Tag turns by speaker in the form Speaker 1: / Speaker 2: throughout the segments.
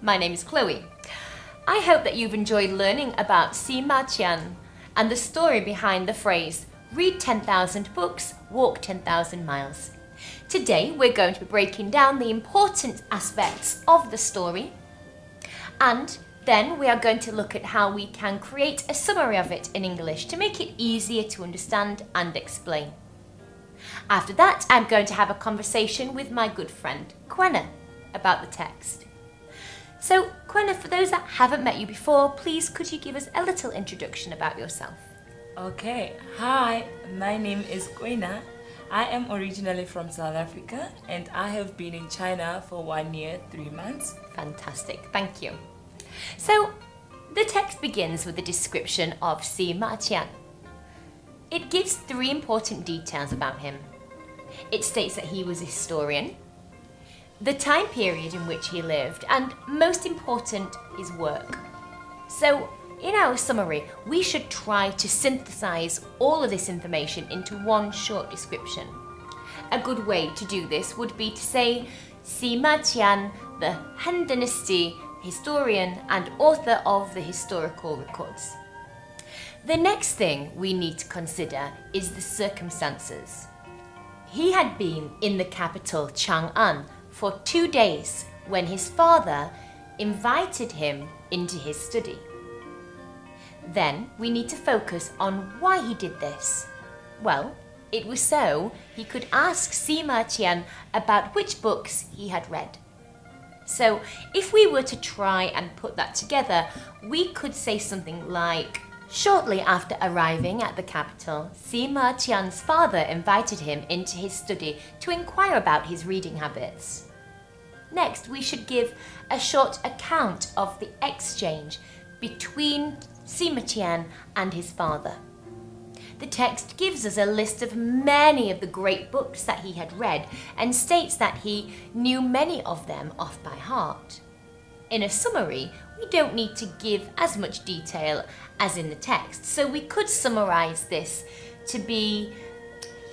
Speaker 1: My name is Chloe. I hope that you've enjoyed learning about Sima Qian and the story behind the phrase, read 10,000 books, walk 10,000 miles. Today we're going to be breaking down the important aspects of the story, and then we are going to look at how we can create a summary of it in English to make it easier to understand and explain. After that, I'm going to have a conversation with my good friend, Quenna, about the text. So, Quenna, for those that haven't met you before, please could you give us a little introduction about yourself?
Speaker 2: Okay, hi, my name is Quenna. I am originally from South Africa and I have been in China for 1 year, 3 months.
Speaker 1: Fantastic, thank you. So, the text begins with a description of Sima Qian. It gives 3 important details about him. It states that he was a historian, the time period in which he lived, and most important, his work. So, in our summary, we should try to synthesize all of this information into one short description. A good way to do this would be to say, Sima Qian, the Han Dynasty historian and author of the historical records. The next thing we need to consider is the circumstances. He had been in the capital Chang'an for 2 days when his father invited him into his study. Then we need to focus on why he did this. Well, it was so he could ask Sima Qian about which books he had read. So if we were to try and put that together, we could say something like, shortly after arriving at the capital, Sima Qian's father invited him into his study to inquire about his reading habits. Next, we should give a short account of the exchange between Sima Qian and his father. The text gives us a list of many of the great books that he had read and states that he knew many of them off by heart. In a summary, we don't need to give as much detail as in the text, so we could summarize this to be,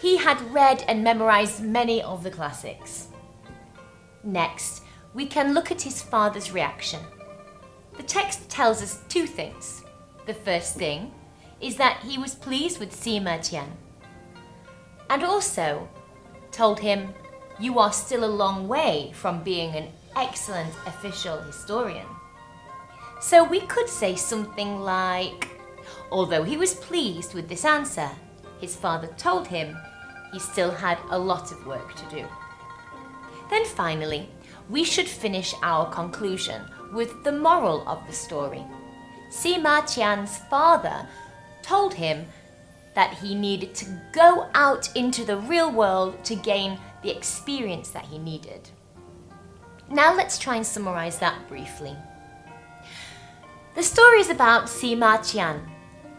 Speaker 1: he had read and memorized many of the classics. Next, we can look at his father's reaction. The text tells us 2 things. The first thing is that he was pleased with Sima Qian and also told him, you are still a long way from being an excellent official historian. So we could say something like, although he was pleased with this answer, his father told him he still had a lot of work to do. Then finally, we should finish our conclusion with the moral of the story. Sima Qian's father told him that he needed to go out into the real world to gain the experience that he needed. Now let's try and summarize that briefly. The story is about Sima Qian,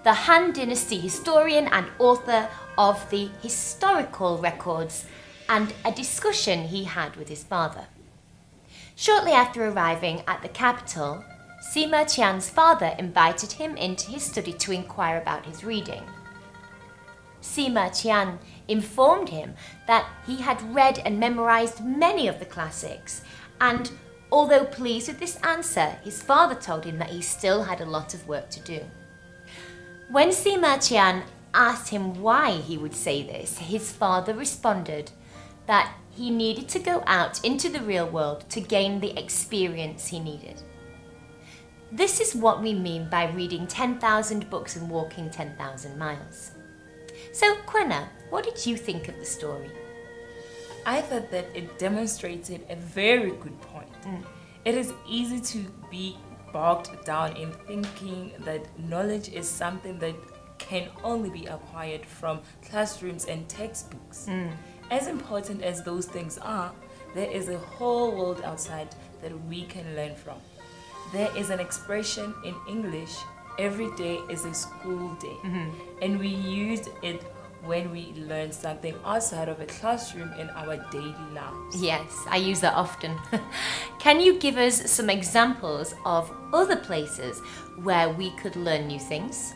Speaker 1: the Han Dynasty historian and author of the historical records, and a discussion he had with his father. Shortly after arriving at the capital, Sima Qian's father invited him into his study to inquire about his reading. Sima Qian informed him that he had read and memorized many of the classics, and although pleased with this answer, his father told him that he still had a lot of work to do. When Sima Qian asked him why he would say this, his father responded that he needed to go out into the real world to gain the experience he needed. This is what we mean by reading 10,000 books and walking 10,000 miles. So, Quenna, what did you think of the story?
Speaker 2: I thought that it demonstrated a very good point. It is easy to be bogged down in thinking that knowledge is something that can only be acquired from classrooms and textbooks. As important as those things are, there is a whole world outside that we can learn from. There is an expression in English, every day is a school day. And we use it when we learn something outside of a classroom in our daily lives.
Speaker 1: Yes, I use that often. Can you give us some examples of other places where we could learn new things?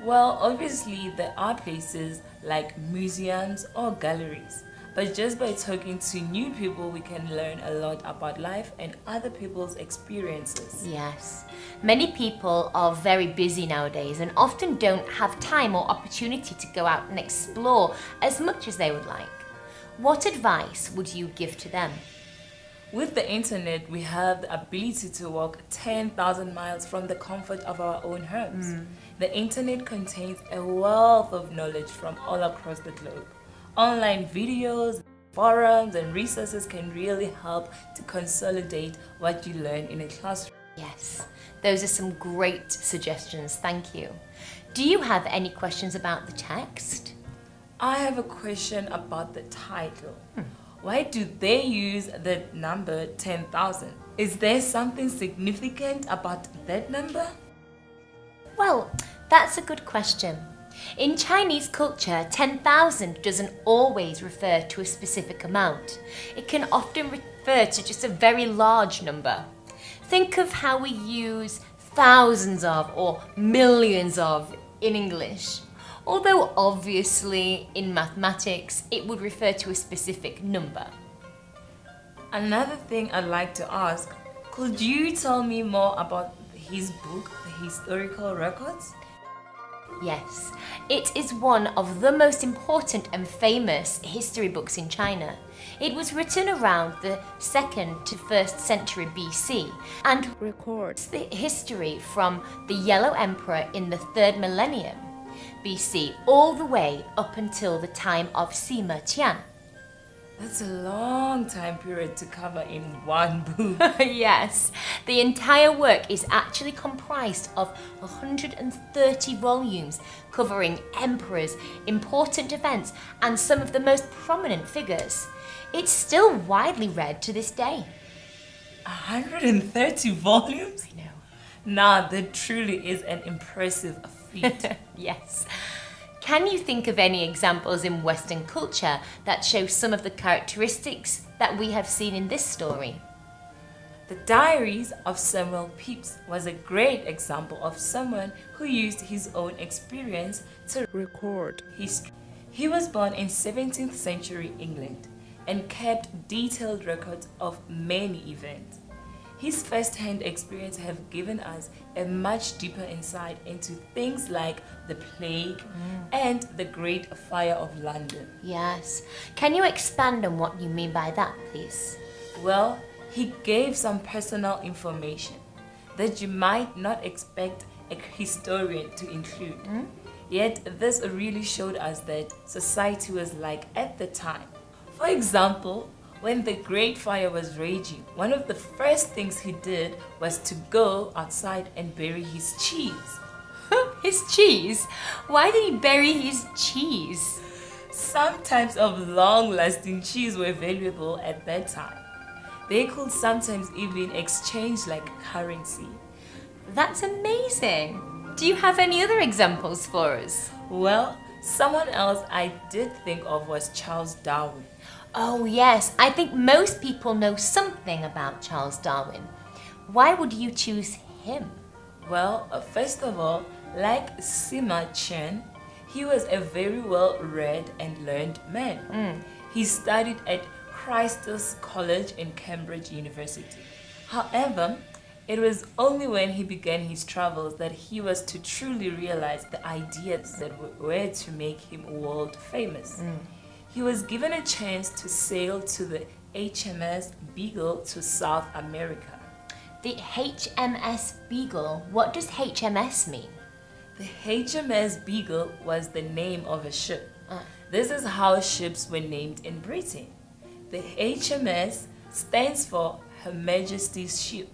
Speaker 2: Well, obviously there are places like museums or galleries. But just by talking to new people, we can learn a lot about life and other people's experiences.
Speaker 1: Yes. Many people are very busy nowadays and often don't have time or opportunity to go out and explore as much as they would like. What advice would you give to them?
Speaker 2: With the internet, we have the ability to walk 10,000 miles from the comfort of our own homes. The internet contains a wealth of knowledge from all across the globe. Online videos, forums, and resources can really help to consolidate what you learn in a classroom.
Speaker 1: Yes, those are some great suggestions. Thank you. Do you have any questions about the text?
Speaker 2: I have a question about the title. Why do they use the number 10,000? Is there something significant about that number?
Speaker 1: Well, that's a good question. In Chinese culture, 10,000 doesn't always refer to a specific amount. It can often refer to just a very large number. Think of how we use thousands of or millions of in English. Although obviously in mathematics, it would refer to a specific number.
Speaker 2: Another thing I'd like to ask, could you tell me more about his book, The Historical Records?
Speaker 1: Yes, it is one of the most important and famous history books in China. It was written around the 2nd to 1st century BC and records the history from the Yellow Emperor in the 3rd millennium BC all the way up until the time of Sima Qian.
Speaker 2: That's a long time period to cover in one book.
Speaker 1: Yes, the entire work is actually comprised of 130 volumes covering emperors, important events, and some of the most prominent figures. It's still widely read to this day.
Speaker 2: 130 volumes?
Speaker 1: I know.
Speaker 2: Nah, that truly is an impressive feat.
Speaker 1: Yes. Can you think of any examples in Western culture that show some of the characteristics that we have seen in this story?
Speaker 2: The Diaries of Samuel Pepys was a great example of someone who used his own experience to record history. He was born in 17th century England and kept detailed records of many events. His first-hand experience have given us a much deeper insight into things like the plague and the Great Fire of London.
Speaker 1: Yes. Can you expand on what you mean by that, please?
Speaker 2: Well, he gave some personal information that you might not expect a historian to include. Yet this really showed us that society was like at the time. For example, when the Great Fire was raging, one of the first things he did was to go outside and bury his cheese.
Speaker 1: His cheese? Why did he bury his cheese?
Speaker 2: Some types of long-lasting cheese were valuable at that time. They could sometimes even exchange like currency.
Speaker 1: That's amazing. Do you have any other examples for us?
Speaker 2: Well, someone else I did think of was Charles Darwin.
Speaker 1: Oh yes, I think most people know something about Charles Darwin. Why would you choose him?
Speaker 2: Well, first of all, like Sima Qian, he was a very well-read and learned man. He studied at Christ's College in Cambridge University. However, it was only when he began his travels that he was to truly realize the ideas that were to make him world famous. He was given a chance to sail to the HMS Beagle to South America.
Speaker 1: The HMS Beagle, what does HMS mean?
Speaker 2: The HMS Beagle was the name of a ship. This is how ships were named in Britain. The HMS stands for Her Majesty's Ship.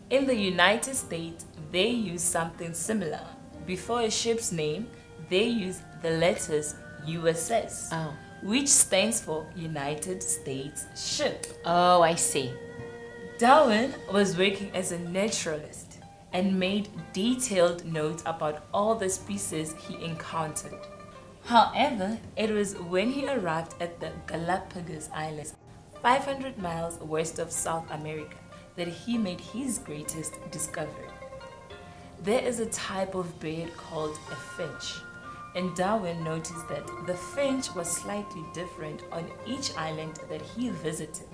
Speaker 2: In the United States, they use something similar. Before a ship's name, they use the letters USS. Which stands for United States Ship.
Speaker 1: Oh, I see.
Speaker 2: Darwin was working as a naturalist and made detailed notes about all the species he encountered. However, it was when he arrived at the Galapagos Islands, 500 miles west of South America, that he made his greatest discovery. There is a type of bird called a finch. And Darwin noticed that the finch was slightly different on each island that he visited.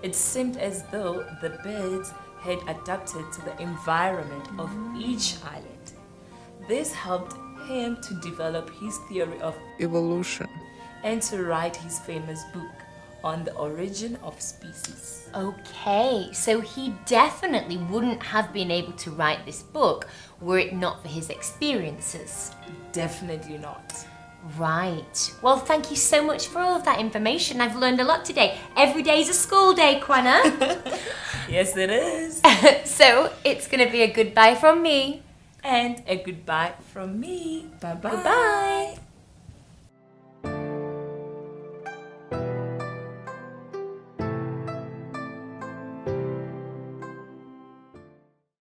Speaker 2: It seemed as though the birds had adapted to the environment of each island. This helped him to develop his theory of
Speaker 3: evolution.
Speaker 2: and to write his famous book on the origin of species.
Speaker 1: Okay, so he definitely wouldn't have been able to write this book were it not for his experiences.
Speaker 2: Definitely not.
Speaker 1: Right. Well, thank you so much for all of that information. I've learned a lot today. Every day's a school day, Kwana.
Speaker 2: Yes, it is.
Speaker 1: So it's going to be a goodbye from me.
Speaker 2: And a goodbye from me. Bye-bye.
Speaker 1: Goodbye.